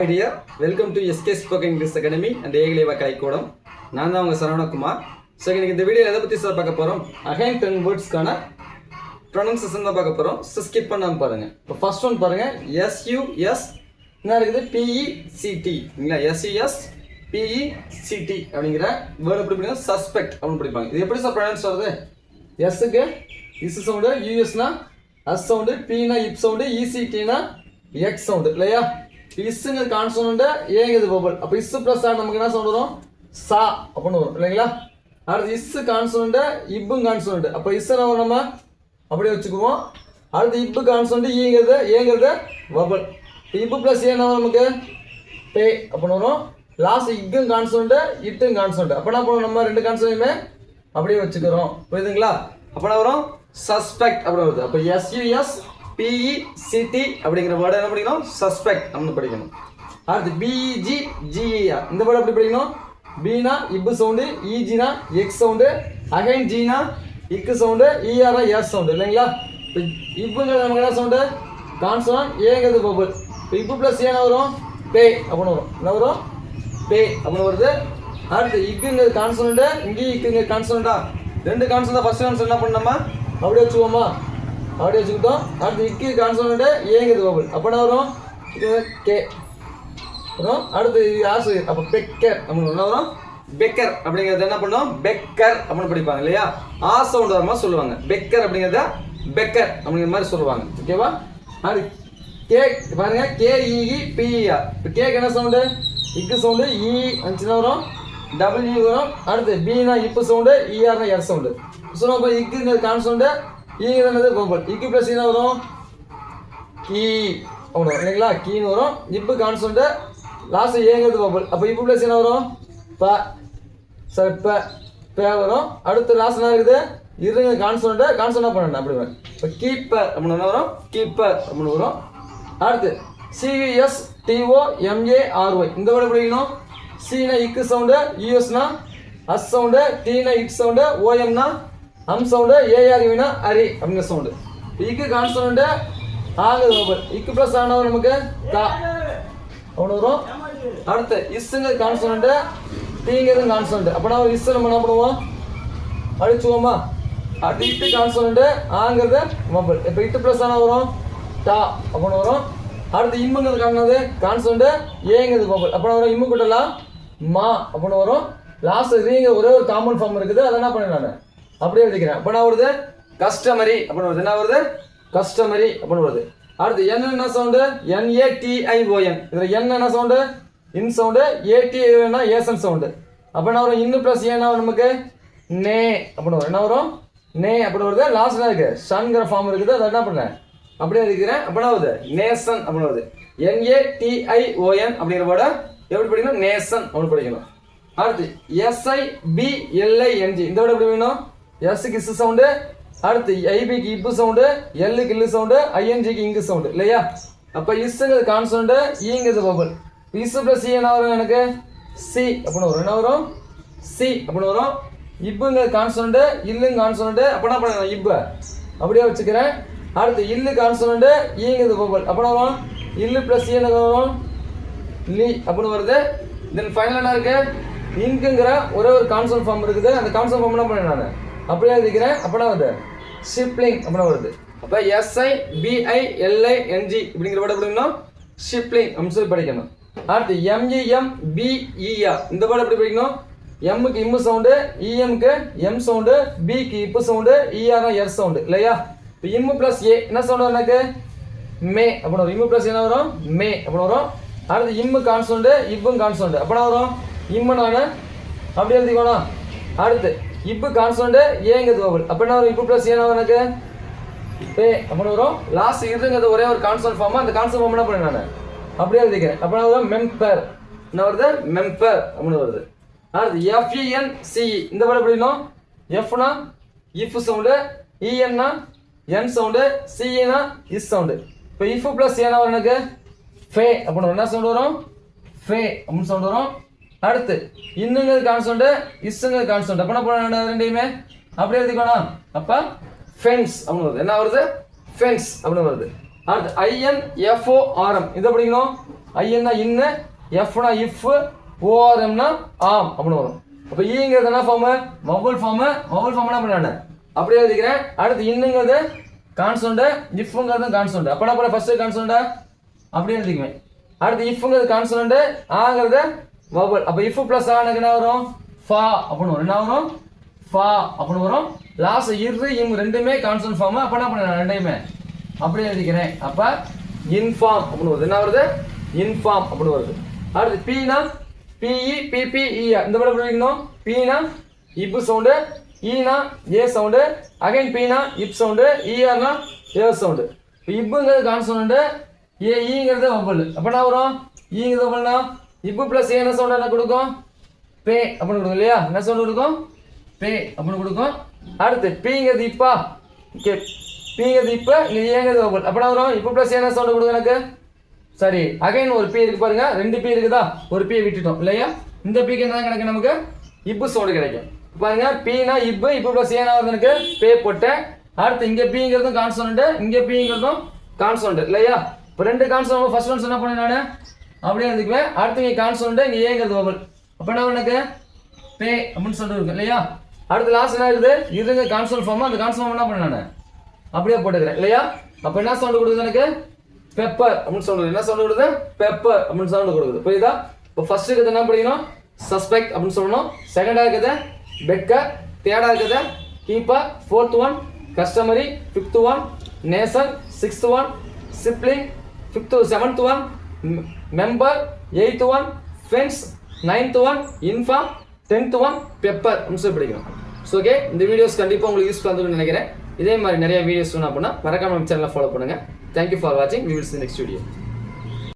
Hi dear, welcome to SK Spoken English Academy and Eklavya கலைக்கூடம். நான் தான் உங்கள் சரவணகுமார். ஸோ இன்னைக்கு இந்த வீடியோவில் எதை பற்றி சார் பார்க்க போகிறோம், அகைன் 10 வேர்ட்ஸ்க்கான ப்ரொனன்சியேஷன் தான் பார்க்க போகிறோம். ஸோ ஸ்கிப் பண்ணாமல் பாருங்கள். இப்போ ஃபர்ஸ்ட் ஒன் பாருங்கள், SUS என்ன இருக்குது, PECT இல்லைங்களா, SUSPECT அப்படிங்கிற வேர்டு எப்படி படிக்கணும், சஸ்பெக்ட் அப்படின்னு படிப்பாங்க. இது எப்படி சார் ப்ரொனன்ஸ் வருது, எஸ்ஸுக்கு இஸ் சவுண்டு, யூஎஸ்னா அஸ் சவுண்டு, பினா இப் சவுண்டு, இசிடினா எக்ஸ் சவுண்டு இல்லையா. இஸ்ஸுங்க கான்சோனண்ட், ஏங்குது வவல். அப்போ இஸ் பிளஸ் ஆர் நமக்கு என்ன சவுண்ட் வரும், சா அப்படின்னு வரும் இல்லைங்களா. அடுத்து இஸ் கான்சோனண்ட், இப்பும் கான்சோனண்ட். அப்போ இஸ் நம்ம அப்படியே வச்சுக்குவோம். அடுத்து இப்பு கான்சோனண்ட், ஏங்கிறது வவல். இப்பு பிளஸ் ஏன்னா நமக்கு பே அப்படின்னு வரும். லாஸ்ட் இக்கும் கான்சோனண்ட், இட்டும் கான்சோனண்ட். அப்போ என்ன பண்ணுவோம், நம்ம ரெண்டு கான்சோனையுமே அப்படியே வச்சுக்கிறோம். புரியுதுங்களா. அப்போ என்ன வரும், சஸ்பெக்ட் அப்படின்னு வருது. அப்போ SUSPECT அப்படிங்கிற வேர்டு என்ன படிக்கணும், சஸ்பெக்ட் அப்படின்னு படிக்கணும். அடுத்து BEGGER இந்த வேர்டு எப்படி படிக்கணும், பீனா இப்பு sound, இஜினா X sound, again Jeena இக்கு சவுண்டு, இஆர்னா எஸ் சவுண்டு இல்லைங்களா. இப்புங்கிறது நமக்கு என்ன சவுண்டு, கான்சோனன்ட், ஏங்கிறது வவல். இப்பு பிளஸ் ஏன்னா வரும், பே அப்படின்னு வரும். என்ன வரும், பே அப்படின்னு வருது. அடுத்து இக்குங்கிறது கான்சோனன்ட், இங்கேயும் இக்குங்க கான்சோனண்டா, ரெண்டு கான்சோனன்ட். ஃபர்ஸ்ட் கான்சோனன்ட் என்ன பண்ணோமா அப்படியே வச்சுக்கோமா, அப்படியே வச்சுக்கிட்டோம். அடுத்து இக்கு கான்சோனன்ட், ஏங்குது வவல். அப்போ என்ன வரும், இது கே வரும். அடுத்து ஆசிரியர், அப்போ பெக்கர் அப்படின்னு என்ன வரும், பெக்கர் அப்படிங்கிறது என்ன பண்ணுவோம், பெக்கர் அப்படின்னு படிப்பாங்க இல்லையா. ஆ சவுண்ட் வர மாதிரி சொல்லுவாங்க. பெக்கர் அப்படிங்கிறத பெக்கர் அப்படிங்கிற மாதிரி சொல்லுவாங்க. ஓகேவா. அது கேக் பாருங்க, KEEPER. இப்போ கேக் என்ன சவுண்டு, இக்கு சவுண்டு, இ வந்துச்சுன்னா வரும், டபிள்யூ வரும். அடுத்து பீனா இப்பு சவுண்டு, இஆர்னா எர் சவுண்டு. ஸோ நம்ம இக்குங்கிறது கான்சோனன்ட், ஈங்கிறது வவல். இக்கு பிளஸ் என்ன வரும், கீ அப்படின்னு வரும் இல்லைங்களா, கீன்னு வரும். இப்பு கான்சோனன்ட், லாஸ்ட் ஏங்கிறது வவல். அப்போ இப்பு பிளஸ் என்ன வரும், ப சரி பே வரும். அடுத்து லாஸ்ட் என்ன இருக்குது, இருங்க கான்சோனன்ட், கான்சோனன்ட் பண்ணணும் அப்படி வரும். இப்போ கீப்பர் அப்படின்னு என்ன வரும், கீப்பர் அப்படின்னு வரும். அடுத்து CUSTOMARY இந்த வேர்டு படிக்கணும். சீனா இக்கு சவுண்டு, யூஎஸ்னா அஸ் சவுண்டு, டீனா இட் சவுண்டு, ஓஎம்னா அம் சவுண்டு, ஏஆர்வினா அரி அப்படிங்கிற சவுண்டு. இக்கு கான்சோனன்ட், ஆகுது வவல். இக்கு பிளஸ் ஆனவர் நமக்கு கா அப்படின்னு வரும். அடுத்து இஸ்ஸுங்க கான்சோனன்ட், டீங்கிறது கான்சோனன்ட். அப்போ நம்ம இஸ் நம்ம என்ன பண்ணுவோம், அடிச்சுவோமா. அடுத்து இட்டு கான்சோனன்ட், ஆங்கிறது வவல். இப்போ இட்டு பிளஸ் ஆன வரும், டா அப்படின்னு வரும். அடுத்து இம்முங்கிறது காணது கான்சோனன்ட், ஏங்கிறது வவல். அப்போ வரும், இம்மு கூட்டலாம் மா அப்படின்னு வரும். லாஸ்ட் ரீங்க ஒரே ஒரு காமன் ஃபார்ம் இருக்குது, அதை என்ன பண்ணேன் நான் அப்படியே எழுதிக்கிறேன். அப்போ நான் வருது கஸ்டமரி அப்படின்னு வருது. என்ன வருது, கஸ்டமரி அப்படின்னு வருது. அடுத்து என்ன சவுண்டு, NATION. இதில் என்ன சவுண்டு, இன் சவுண்டு, ATIOன்னா ஏசன் சவுண்டு. அப்போ என்ன வரும், இன்னு ப்ளஸ் ஏன்னா நமக்கு நே அப்படின்னு வரும். என்ன வரும், நே அப்படின்னு வருது. லாஸ்ட் இருக்கு சன்கிற ஃபார்ம் இருக்குது, அதை என்ன பண்ணேன் அப்படியே எழுதிக்கிறேன். அப்போ என்ன வருது, நேசன் அப்படின்னு வருது. NATION அப்படிங்கிற வேர்டை எப்படி படிக்கணும், நேசன் அப்படின்னு படிக்கணும். அடுத்து SIBLING இந்த வேர்டு எப்படி வேணும், எஸ்ஸுக்கு இஸ் சவுண்டு, அடுத்து ஐபிக்கு இப்பு சவுண்டு, எல்லுக்கு இல்லு சவுண்டு, ஐஎன்ஜிக்கு இங்கு சவுண்டு இல்லையா. அப்போ இஸ்ஸுங்கிறது கான்சோனன்ட், ஈங்கிறது வவல். இஸ் பிளஸ் சி என்ன வரும், எனக்கு சி அப்படின்னு வரும். என்ன வரும், சி அப்படின்னு வரும். இப்புங்கிறது கான்சோனன்ட், இல்லுங்க கான்சோனன்ட். அப்போ என்ன பண்ண இப்போ அப்படியே வச்சுக்கிறேன். அடுத்து இல்லு கான்சோனன்ட், ஈங்கிறது வவல். அப்போ என்ன வரும், இல்லு பிளஸ் சி என்ன வரும், லி அப்படின்னு வருது. தென் ஃபைனல் என்ன இருக்கு, இன்குங்கிற ஒரே ஒரு கான்சோனன்ட் ஃபார்ம் இருக்குது. அந்த கான்சோனன்ட் ஃபார்ம் என்ன பண்ணேன் நான் அப்படியே எழுதிக்கிறேன். அப்போனா வருது ஷிப்லிங் அப்படின்னு வருது. அப்போ SIBILING இப்படிங்கிற வேர்டு படிக்கணும், ஷிப்லிங் அப்படின்னு சொல்லி படிக்கணும். அடுத்து MEMBER இந்த வேர்டு எப்படி படிக்கணும், எம்முக்கு இம்மு சவுண்டு, இஎம்க்கு எம் சவுண்டு, பிக்கு இப்பு சவுண்டு, இஆர்னா எர் சவுண்டு இல்லையா. இப்போ இம்மு பிளஸ் ஏ என்ன சவுண்டு எனக்கு மே அப்படின்னு வரும். இம்மு பிளஸ் என்ன வரும், மே அப்படின்னு வரும். அடுத்து இம்மு கான்சோனன்ட், இப்பும் கான்சோனன்ட். அப்போ வரும் இம்மு நான் அப்படி எழுதிக்கணும். அடுத்து இப்பு கான்சோனன்ட், ஏங்கிறது வவல். அப்போ என்ன வரும், இப்பு பிளஸ் ஏன்னா எனக்கு பே அப்படின்னு வரும். லாஸ்ட் இருங்கிறது ஒரே ஒரு கான்சோனன்ட் ஃபார்ம், அந்த கான்சோனன்ட் ஃபார்ம் என்ன பண்ணேன் நான் அப்படியே எழுதிக்கிறேன். அப்போ என்ன வரும், மெம்பர் என்ன வருது, மெம்பர் அப்படின்னு வருது. அடுத்து FENCE இந்த வேர்டு படிக்கணும். எஃப்னா இஃப் சவுண்டு, இஎன்னா என் சவுண்டு, சினா இஸ் சவுண்டு. இப்போ இஃப் பிளஸ் ஏன்னா வரும் எனக்கு ஃபே அப்படின்னு என்ன சவுண்ட் வரும், ஃபே அப்படின்னு சவுண்ட் வரும். அடுத்து இன்னுங்கிறது கான்சோனன்ட், இஸ்ஸுங்கிறது கான்சோனன்ட். அப்போ என்ன பண்ண ரெண்டையுமே அப்படியே எழுதிக்கணும். அப்போ ஃபென்ஸ் அப்படின்னு வருது. என்ன வருது, ஃபென்ஸ் அப்படின்னு வருது. அடுத்து INFORM இதை படிக்கணும். ஐன்னா இன்னு, எஃப்னா இஃப், ஓஆர்எம்னா ஆம் அப்படின்னு வரும். அப்போ ஈங்கிறது என்ன form? Vowel form. Vowel form என்ன பண்ணானே அப்படியே எழுதிக்கிறேன். அடுத்து இன்னுங்கிறது கான்சோண்டு, இஃப்ங்கிறது கான்சோண்டு. அப்போ என்ன ஃபர்ஸ்ட் கான்சோண்டா அப்படியே எழுதிக்குவேன். அடுத்து இஃப்ங்கிறது கான்சோண்டு, ஆங்கிறது வவல். அப்போ இஃப் பிளஸ் ஆனுக்கு என்ன வரும்? ஃபா அப்படின்னு வரும். என்ன வரும்? ஃபா அப்படின்னு வரும். லாஸ்ட் இரு இம் ரெண்டுமே கான்சோண்ட் ஃபார்மு. அப்போ என்ன பண்ண ரெண்டையுமே அப்படியே எழுதிக்கிறேன். அப்போ இன்ஃபார்ம் அப்படின்னு வருது. என்ன வருது? இன்ஃபார்ம் அப்படின்னு வருது. அடுத்து பீனா பிஇ பிபி இஆர். இந்த படம் படிக்கணும். பீனா இப்பு சவுண்டு, ஈனா ஏ சவுண்டு, அகைன் பீனா இப் சவுண்டு, இஆர்னா ஏ சவுண்டு. இப்போ இப்புங்கிறது கான்சோனண்ட், ஈங்கிறது வவல். அப்போ என்ன வரும்? ஈங்கிறது வவல்னா இப்பு பிளஸ் ஏ என்ன சவுண்ட் என்ன கொடுக்கும்? பே அப்படின்னு கொடுக்கும் இல்லையா? என்ன சவுண்ட் கொடுக்கும்? பே அப்படின்னு கொடுக்கும். அடுத்து பீங்கிறது இப்பா. ஓகே, பீங்கிறது இப்போ, இங்கே ஏங்கிறது வவல். அப்போ என்ன வரும்? இப்போ பிளஸ் என்ன சவுண்ட் கொடுக்கும் எனக்கு? சரி, அகைன் ஒரு பி இருக்கு பாருங்க. ரெண்டு பி இருக்குதா? ஒரு பியை விட்டுட்டோம் இல்லையா? இந்த பிக்கு என்ன கிடைக்கும்? நமக்கு இப்பு சவுண்டு கிடைக்கும். பாருங்க, பீனா இப்பு, இப்போ பிளஸ் ஏனா வருது எனக்கு பே போட்டேன். அடுத்து இங்கே பிங்கிறதும் கான்சோனண்ட், இங்கே பிங்கிறதும் கான்சோனண்ட் இல்லையா? இப்போ ரெண்டு கான்சோனண்ட் ஃபர்ஸ்ட் ஒன்ஸ் என்ன பண்ணேன் நான் அப்படியே எழுதிக்குவேன். அடுத்து இங்கே கான்சோனண்ட், இங்கே ஏங்கிறது வவல். அப்போ என்ன எனக்கு பே அப்படின்னு சொல்லிட்டு இருக்கு இல்லையா? அடுத்து லாஸ்ட் என்ன இருக்குது? இதுங்க கான்சோனண்ட் ஃபார்ம். அந்த கான்சோனண்ட் ஃபார்ம் என்ன பண்ணேன் நான் அப்படியே போட்டுக்கிறேன் இல்லையா? அப்போ என்ன சவுண்ட் கொடுக்குது எனக்கு? பெப்பர் அப்படின்னு சொல்றது. என்ன சவுண்ட் கொடுக்குது? பெப்பர் அப்படின்னு சவுண்ட் கொடுக்குது. புரியுதா? இப்போ ஃபர்ஸ்ட் இருக்கிறது என்ன படிக்கணும்? சஸ்பெக்ட் அப்படின்னு சொல்லணும். செகண்டா இருக்கிறது பெக்கர், தேர்டா இருக்கிறது keeper, fourth one customary, fifth one nation, sixth one sibling, seventh one member, eighth one friends, ninth one inform, 10th one pepper அப்படின்னு சொல்லி படிக்கணும். ஸோ ஓகே, இந்த வீடியோஸ் கண்டிப்பாக உங்களுக்கு யூஸ்ஃபுல்லாக இருக்கும்னு நினைக்கிறேன். இதே மாதிரி நிறைய வீடியோஸ் வேணும் அப்படின்னா மறக்காம நம்ம சேனலை ஃபாலோ பண்ணுங்க. Thank you for watching. We will see you next video.